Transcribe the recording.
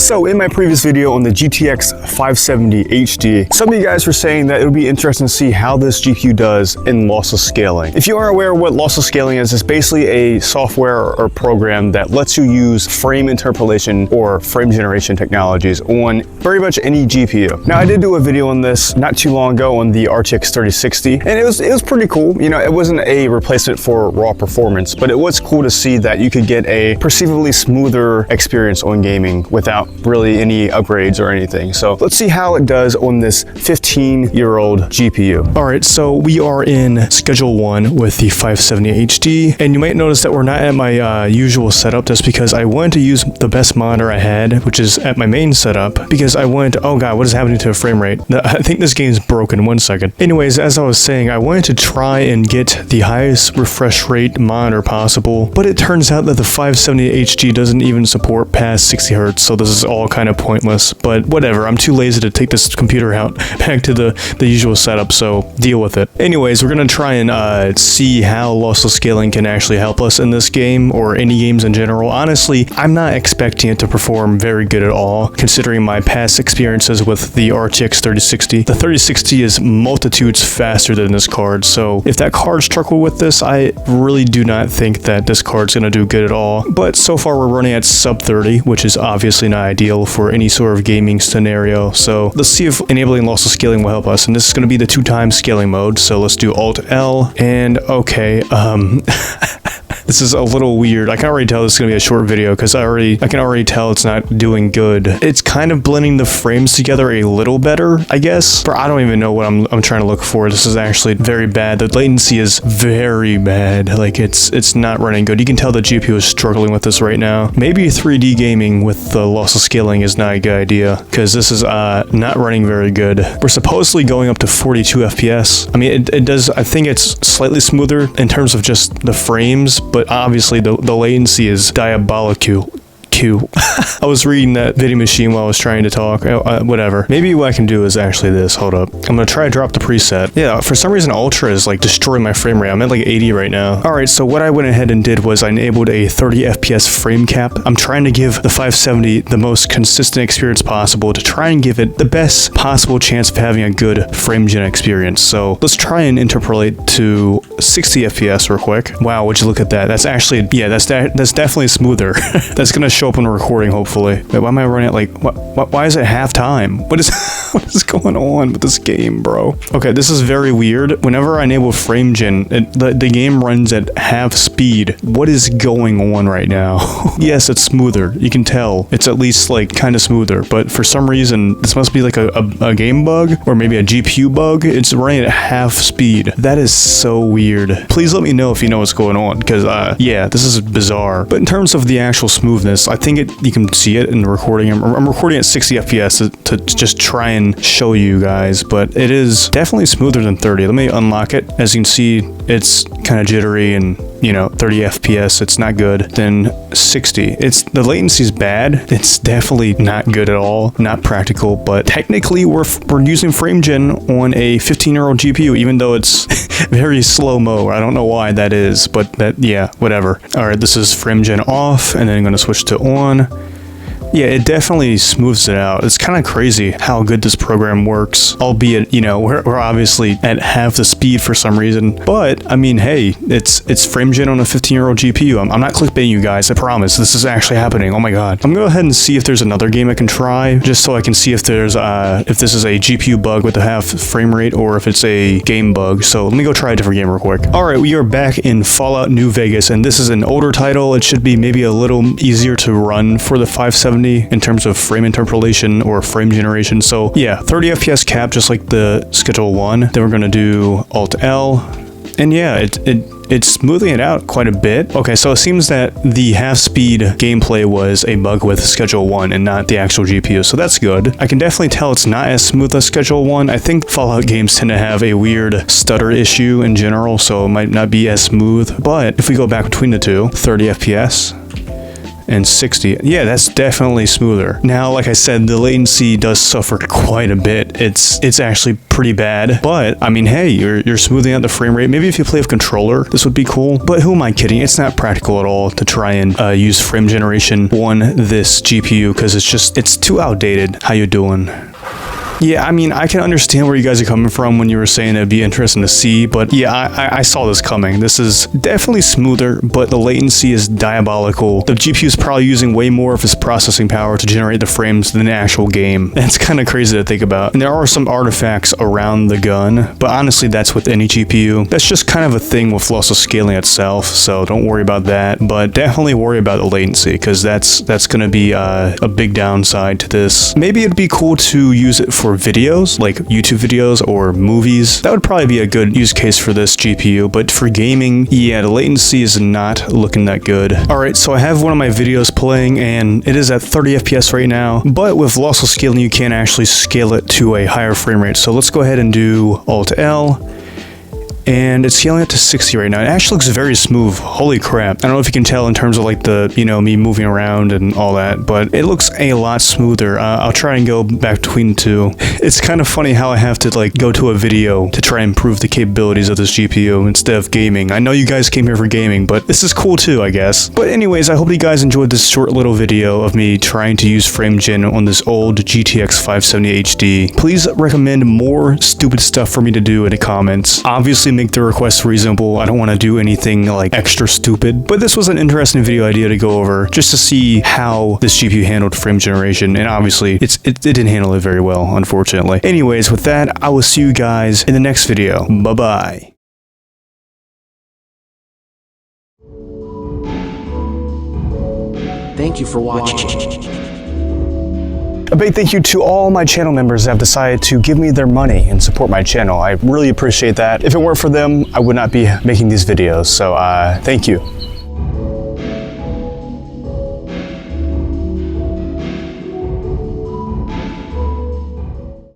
So in my previous video on the GTX 570 HD, some of you guys were saying that it would be interesting to see how this GPU does in lossless scaling. If you aren't aware of what lossless scaling is, it's basically a software or program that lets you use frame interpolation or frame generation technologies on very much any GPU. Now I did do a video on this not too long ago on the RTX 3060, and it was pretty cool. You know, it wasn't a replacement for raw performance, but it was cool to see that you could get a perceivably smoother experience on gaming without really any upgrades or anything. So let's see how it does on this 15-year-old GPU. All right, so we are in Schedule 1 with the 570 HD, and you might notice that we're not at my usual setup. That's because I wanted to use the best monitor I had, which is at my main setup, because I wanted to, oh god, what is happening to the frame rate? I think this game's broken. 1 second. Anyways, as I was saying, I wanted to try and get the highest refresh rate monitor possible, but it turns out that the 570 HD doesn't even support past 60 Hz, so this is all kind of pointless, but whatever. I'm too lazy to take this computer out back to the usual setup, so deal with it. Anyways, we're gonna try and see how lossless scaling can actually help us in this game, or any games in general. Honestly, I'm not expecting it to perform very good at all, considering my past experiences with the RTX 3060. The 3060 is multitudes faster than this card, so if that card struggled with this, I really do not think that this card's gonna do good at all. But so far we're running at sub 30, which is obviously not ideal for any sort of gaming scenario. So let's see if enabling lossless scaling will help us. And this is gonna be the 2x scaling mode. So let's do Alt L, and okay, this is a little weird. I can already tell this is gonna be a short video because I can already tell it's not doing good. It's kind of blending the frames together a little better, I guess. But I don't even know what I'm trying to look for. This is actually very bad. The latency is very bad. Like it's not running good. You can tell the GPU is struggling with this right now. Maybe 3D gaming with the lossless scaling is not a good idea, because this is not running very good. We're supposedly going up to 42 FPS. I mean, it does. I think it's slightly smoother in terms of just the frames, but obviously the latency is diabolical. I was reading that video machine while I was trying to talk. Whatever. Maybe what I can do is actually this. Hold up. I'm gonna try to drop the preset. Yeah, for some reason Ultra is like destroying my frame rate. I'm at like 80 right now. Alright, so what I went ahead and did was I enabled a 30 FPS frame cap. I'm trying to give the 570 the most consistent experience possible to try and give it the best possible chance of having a good frame gen experience. So let's try and interpolate to 60 FPS real quick. Wow, would you look at that? That's actually, yeah, that's definitely smoother. That's gonna show up on recording, hopefully. Wait, why am I running it like, why is it half time? What is going on with this game, bro? Okay, this is very weird. Whenever I enable frame gen, the game runs at half speed. What is going on right now? Yes, it's smoother. You can tell. It's at least like kind of smoother, but for some reason, this must be like a game bug or maybe a GPU bug. It's running at half speed. That is so weird. Please let me know if you know what's going on, because yeah, this is bizarre. But in terms of the actual smoothness, I think you can see it in the recording. I'm recording at 60 FPS to just try and show you guys, but it is definitely smoother than 30. Let me unlock it. As you can see, it's kind of jittery, and you know, 30 FPS, it's not good. Then 60, the latency's bad. It's definitely not good at all, not practical, but technically we're using frame gen on a 15-year-old GPU, even though it's very slow-mo. I don't know why that is, but yeah, whatever. All right, this is frame gen off, and then I'm gonna switch to on. Yeah, it definitely smooths it out. It's kind of crazy how good this program works, albeit, you know, we're obviously at half the speed for some reason. But, I mean, hey, it's frame gen on a 15-year-old GPU. I'm not clickbaiting you guys, I promise. This is actually happening. Oh my god. I'm gonna go ahead and see if there's another game I can try, just so I can see if there's, if this is a GPU bug with a half frame rate, or if it's a game bug. So let me go try a different game real quick. Alright, we are back in Fallout New Vegas, and this is an older title. It should be maybe a little easier to run for the 570 in terms of frame interpolation or frame generation. So yeah, 30 FPS cap, just like the Schedule 1. Then we're gonna do Alt L, and yeah, it's smoothing it out quite a bit. Okay, so it seems that the half-speed gameplay was a bug with Schedule 1 and not the actual GPU, so that's good. I can definitely tell it's not as smooth as Schedule 1. I think Fallout games tend to have a weird stutter issue in general, so it might not be as smooth. But if we go back between the two, 30 FPS, and 60. Yeah, that's definitely smoother. Now, like I said, the latency does suffer quite a bit. It's actually pretty bad, but I mean, hey, you're smoothing out the frame rate. Maybe if you play with controller, this would be cool, but who am I kidding? It's not practical at all to try and use frame generation on this GPU because it's too outdated. How you doing? Yeah, I mean, I can understand where you guys are coming from when you were saying it'd be interesting to see, but yeah, I saw this coming. This is definitely smoother, but the latency is diabolical. The GPU is probably using way more of its processing power to generate the frames than the actual game. That's kind of crazy to think about. And there are some artifacts around the gun, but honestly, that's with any GPU. That's just kind of a thing with lossless scaling itself, so don't worry about that, but definitely worry about the latency, because that's going to be a big downside to this. Maybe it'd be cool to use it for videos, like YouTube videos or movies. That would probably be a good use case for this GPU, but for gaming, yeah, the latency is not looking that good. Alright, so I have one of my videos playing, and it is at 30 FPS right now, but with lossless scaling, you can actually scale it to a higher frame rate. So let's go ahead and do Alt-L, and it's scaling it to 60 right now. It actually looks very smooth. Holy crap. I don't know if you can tell in terms of like the, me moving around and all that, but it looks a lot smoother. I'll try and go back between the two. It's kind of funny how I have to like go to a video to try and improve the capabilities of this GPU instead of gaming. I know you guys came here for gaming, but this is cool too, I guess. But anyways, I hope you guys enjoyed this short little video of me trying to use FrameGen on this old GTX 570 HD. Please recommend more stupid stuff for me to do in the comments. Obviously, make the requests reasonable. I don't want to do anything like extra stupid, but this was an interesting video idea to go over just to see how this GPU handled frame generation, and obviously it didn't handle it very well, unfortunately. Anyways, with that, I will see you guys in the next video. Bye bye. Thank you for watching. A big thank you to all my channel members that have decided to give me their money and support my channel. I really appreciate that. If it weren't for them, I would not be making these videos, so thank you.